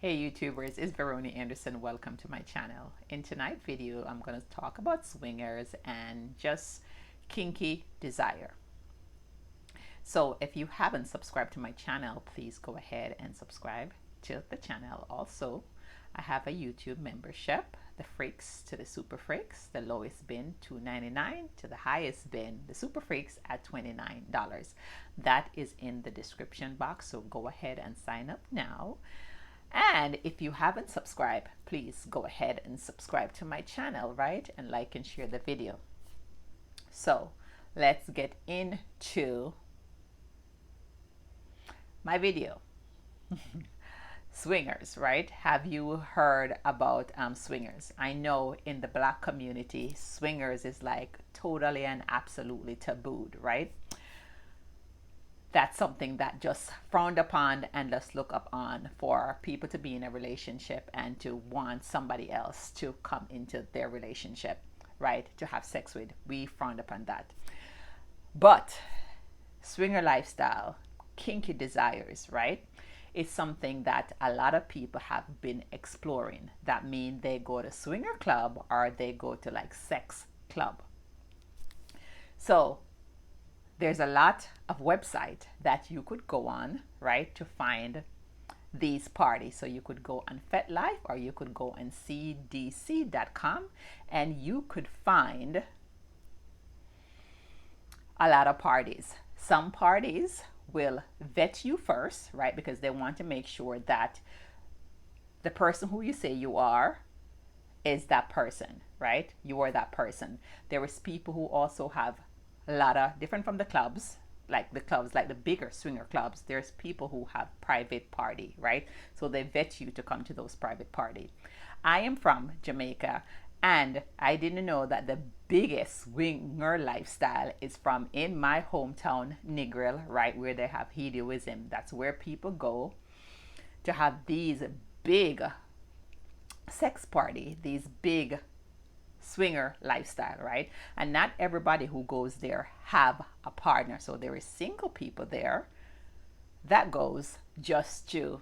Hey YouTubers, it's Veronie Anderson. Welcome to my channel. In tonight's video, I'm going to talk about swingers and just kinky desire. So if you haven't subscribed to my channel, please go ahead and subscribe to the channel. Also, I have a YouTube membership, the freaks to the super freaks, the lowest bin $2.99 to the highest bin, the super freaks at $29. That is in the description box, so go ahead and sign up now. And if you haven't subscribed, please go ahead and subscribe to my channel, right? And like and share the video. So let's get into my video. Swingers, right? Have you heard about swingers? I know in the black community, swingers is like totally and absolutely tabooed, right? That's something that just frowned upon and just look up on for people to be in a relationship and to want somebody else to come into their relationship, right? To have sex with. We frowned upon that. But swinger lifestyle, kinky desires, right? It's something that a lot of people have been exploring. That means they go to swinger club or they go to like sex club. So there's a lot of website that you could go on, right, to find these parties. So you could go on FetLife or you could go on cdc.com and you could find a lot of parties. Some parties will vet you first, right, because they want to make sure that the person who you say you are is that person, right? You are that person. There is people who also have a lot of different from the clubs, like the bigger swinger clubs. There's people who have private party, right? So they vet you to come to those private party. I am from Jamaica, and I didn't know that the biggest swinger lifestyle is from in my hometown, Negril, right, where they have hedonism. That's where people go to have these big sex party, these big swinger lifestyle, right? And not everybody who goes there have a partner. So there is single people there that goes just to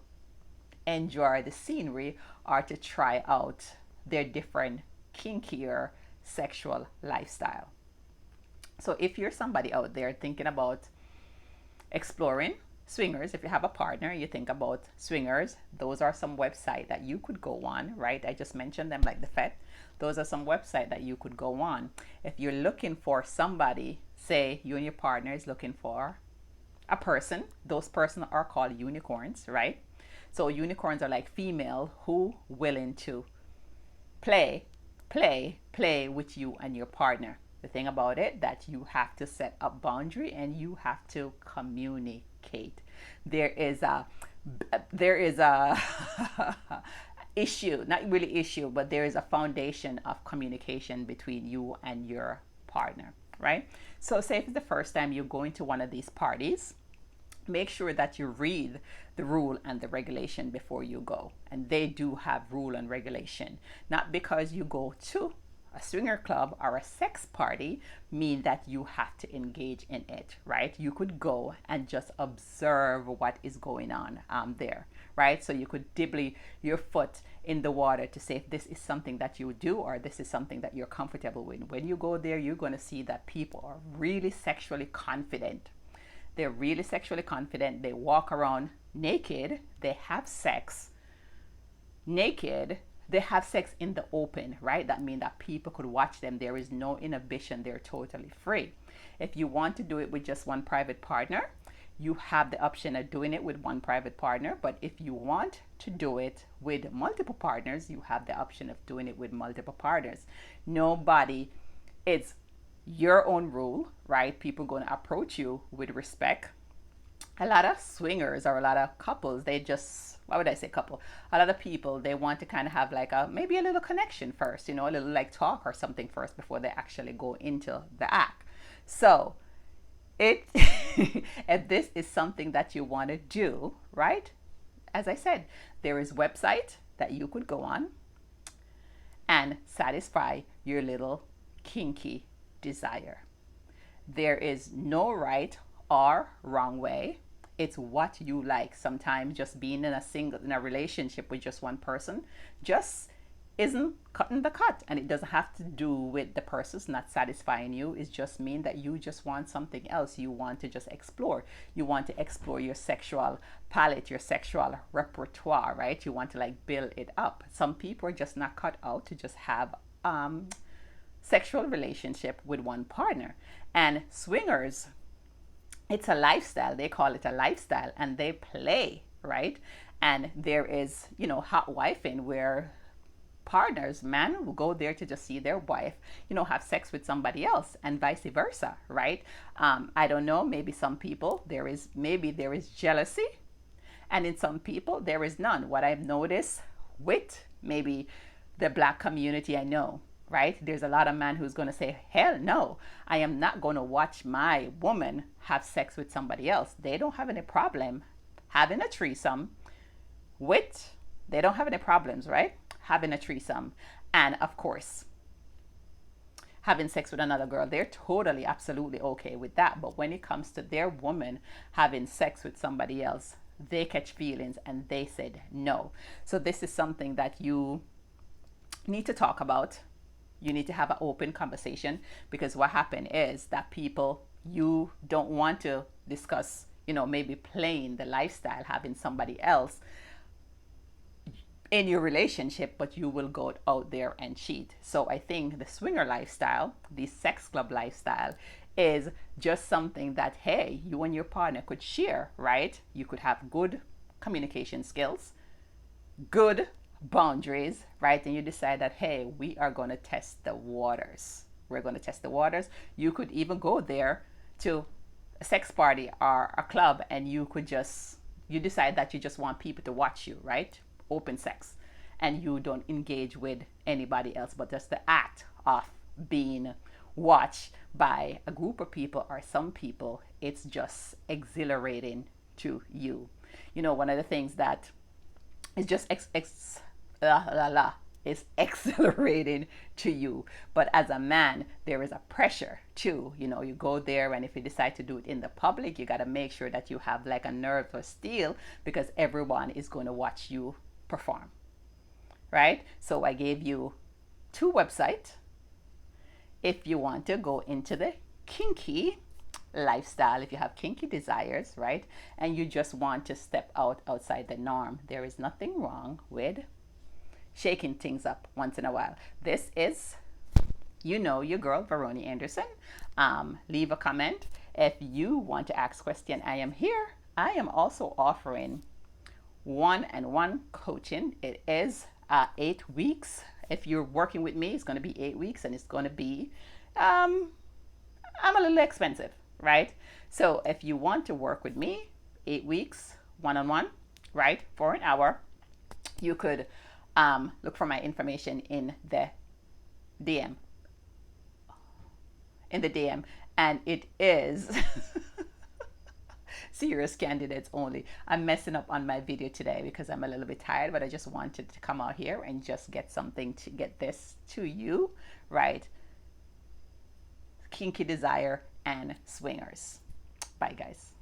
enjoy the scenery or to try out their different kinkier sexual lifestyle. So if you're somebody out there thinking about exploring swingers, if you have a partner, you think about swingers, those are some website that you could go on, right? I just mentioned them, like the FET. Those are some website that you could go on. If you're looking for somebody, say you and your partner is looking for a person, those person are called unicorns, right? So unicorns are like female who willing to play with you and your partner. The thing about it that you have to set up boundary and you have to communicate. There is a issue, not really issue, but there is a foundation of communication between you and your partner, right? So say if it's the first time you're going to one of these parties, make sure that you read the rule and the regulation before you go. And they do have rule and regulation. Not because you go to a swinger club or a sex party mean that you have to engage in it, right? You could go and just observe what is going on there, right? So you could dibble your foot in the water to say if this is something that you do or this is something that you're comfortable with. When you go there, you're going to see that people are really sexually confident. They're really sexually confident. They walk around naked. They have sex naked. They have sex in the open, right? That means that people could watch them. There is no inhibition. They're totally free. If you want to do it with just one private partner, you have the option of doing it with one private partner. But if you want to do it with multiple partners, you have the option of doing it with multiple partners. Nobody, it's your own rule, right? People going to approach you with respect. A lot of swingers or a lot of couples, they just, why would I say couple? A lot of people, they want to kind of have like maybe a little connection first, a little like talk or something first before they actually go into the act. So if this is something that you want to do, right? As I said, there is website that you could go on and satisfy your little kinky desire. There is no right or wrong way. It's what you like. Sometimes just being in a relationship with just one person just isn't cutting the cut, and it doesn't have to do with the person's not satisfying you. It just mean that you just want something else. You want to just explore. You want to explore your sexual palette, your sexual repertoire, right? You want to like build it up. Some people are just not cut out to just have sexual relationship with one partner. And swingers, it's a lifestyle. They call it a lifestyle, and they play, right? And there is, hot wifing, where partners, men will go there to just see their wife, have sex with somebody else, and vice versa, right? I don't know, maybe some people there is jealousy, and in some people there is none. What I've noticed with maybe the black community, I know, right? There's a lot of men who's going to say, hell no, I am not going to watch my woman have sex with somebody else. They don't have any problem having a threesome with, they don't have any problems, right? Having a threesome. And of course, having sex with another girl, they're totally, absolutely okay with that. But when it comes to their woman having sex with somebody else, they catch feelings and they said no. So this is something that you need to talk about. You need to have an open conversation, because what happened is that people, you don't want to discuss, maybe playing the lifestyle, having somebody else in your relationship, but you will go out there and cheat. So I think the swinger lifestyle, the sex club lifestyle, is just something that, hey, you and your partner could share, right? You could have good communication skills, good boundaries, right? And you decide that, hey, we are going to test the waters. We're going to test the waters. You could even go there to a sex party or a club, and you decide that you just want people to watch you, right? Open sex, and you don't engage with anybody else, but just the act of being watched by a group of people or some people, it's just exhilarating to you. One of the things that is just is exhilarating to you. But as a man, there is a pressure too. You go there, and if you decide to do it in the public, you got to make sure that you have like a nerve of steel, because everyone is going to watch you perform, right? So I gave you 2 websites if you want to go into the kinky lifestyle, if you have kinky desires, right? And you just want to step outside the norm. There is nothing wrong with shaking things up once in a while. This is, your girl, Veronie Anderson. Leave a comment. If you want to ask question, I am here. I am also offering one-on-one coaching. It is 8 weeks. If you're working with me, it's going to be 8 weeks, and it's going to be, I'm a little expensive, right? So if you want to work with me, 8 weeks, one-on-one, right, for an hour, you could look for my information in the DM. And it is serious candidates only. I'm messing up on my video today because I'm a little bit tired, but I just wanted to come out here and just get something to get this to you, right? Kinky desire and swingers. Bye, guys.